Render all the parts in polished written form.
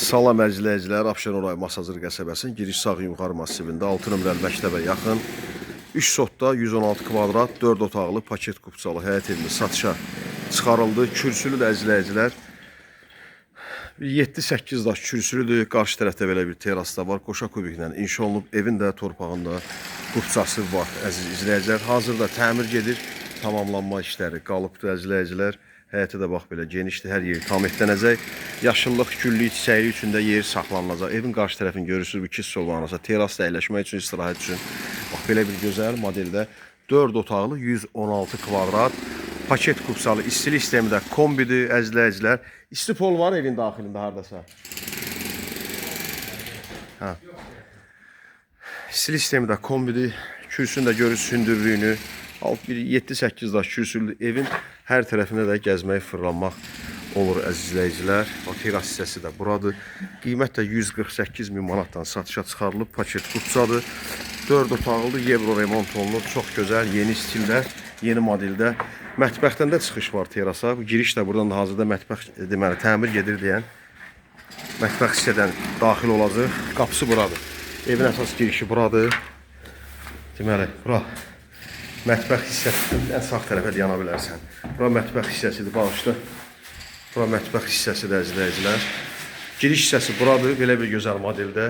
Salam əzizləyicilər, Abşeron rayonu Masazır qəsəbəsinin giriş sağ yuxarı massivində 6 nömrəli məktəbə yaxın 3 sotda 116 kvadrat 4 otaqlı paket kupçalı həyət evini satışa çıxarıldı. Kürsülü də əzizləyicilər 7-8 daş kürsülüdür. Qarşı tərəfdə belə bir teras da var. Qoşa kubiklə inşa olunub. Evin də torpağında kupçası var əziz izləyicilər. Hazırda təmir gedir. Tamamlanma işləri qalıbdır əzizləyicilər. Həyəti də bax belə genişdir, hər yeri tam etlənəcək. Yaşıllıq, güllük, çiçəklik üçün də yer saxlanılacaq. Evin qarşı tərəfini görürsünüz, bu 2 solvanasa, terasda əyləşmək üçün, istirahət üçün. Bax belə bir gözəl modeldə 4 otaqlı 116 kvadrat paket kupsalı istilik sistemi də kombidir əzizləyicilər. İsti pol var evin daxilində hardasa. Hə. İstilik sistemi də kombidir. Kürsünü də görürsünüz hündürlüyünü. 7-8 daş kürsülü evin hər tərəfinə də gəzmək, fırlanmaq olur əzizləyicilər. Teras hissəsi də buradır. Qiymət də 148 min manatdan satışa çıxarılıb. Paket kupçadır. 4 otaqlı Euro remont olunub. Çox gözəl, yeni stildə, yeni modeldə. Mətbəxdən də çıxış var terasa. Bu giriş də buradan da hazırda mətbəx deməli təmir gedir deyən mətbəx hissədən daxil olacaq. Qapısı buradır. Evin əsas girişi buradır. Deməli, bura mətbəx hissəsindən sağ tərəfə yana bilərsən. Bura mətbəx hissəsidir, bağışda. Bura mətbəx hissəsidir əzizləyicilər. Giriş hissəsi buradır, belə bir gözəl modeldə.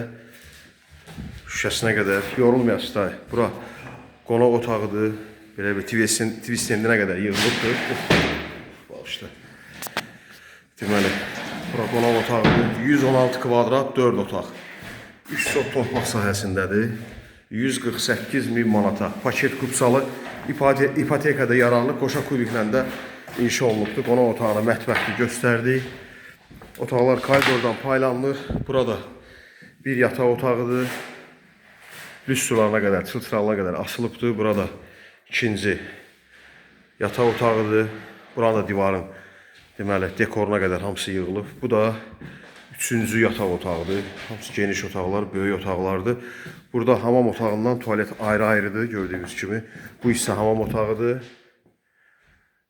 Şüşəsinə qədər yorulmayasınız da. Bura qonaq otağıdır. Belə bir twist endinə qədər yığılıbdır. Bağışda. Deməli, bura qonaq otağıdır. 116 kvadrat 4 otaq. 3 sot torpaq sahəsindədir. 148 min manata paket kupsalı ipotekada yararlı qoşa kubiklə də inşa olunubdur. Qonaq otağını, mətbəxini göstərdik. Otaqlar koridordan paylanılır. Burada bir yataq otağıdır. Lüstrlarına qədər, çılçıralına qədər asılıbdır. Burada ikinci yataq otağıdır. Burada divarın deməli dekoruna qədər hamısı yığılıb. Bu da üçüncü yataq otağıdır. Hamısı geniş otaqlar, böyük otaqlardır. Burada hamam otağından tualet ayrı-ayrıdır gördüyünüz kimi. Bu isə hamam otağıdır.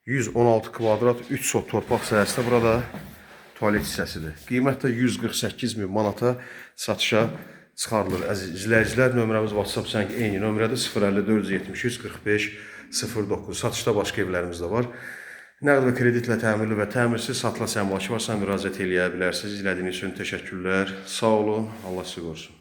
116 kvadrat 3 sot torpaq sahəsində burada tualet hissəsidir. Qiymət də 148 min manata satışa çıxarılır. Əziz izləyicilər, nömrəmiz WhatsApp zəng eyni nömrədir. 054 73 45 09. Satışda başqa evlərimiz də var. Nəqd və kreditlə təmirli və təmirsiz satılan əmlakı varsa müraciət eləyə bilərsiniz. İzlədiyiniz üçün təşəkkürlər. Sağ olun. Allah sizi qorusun.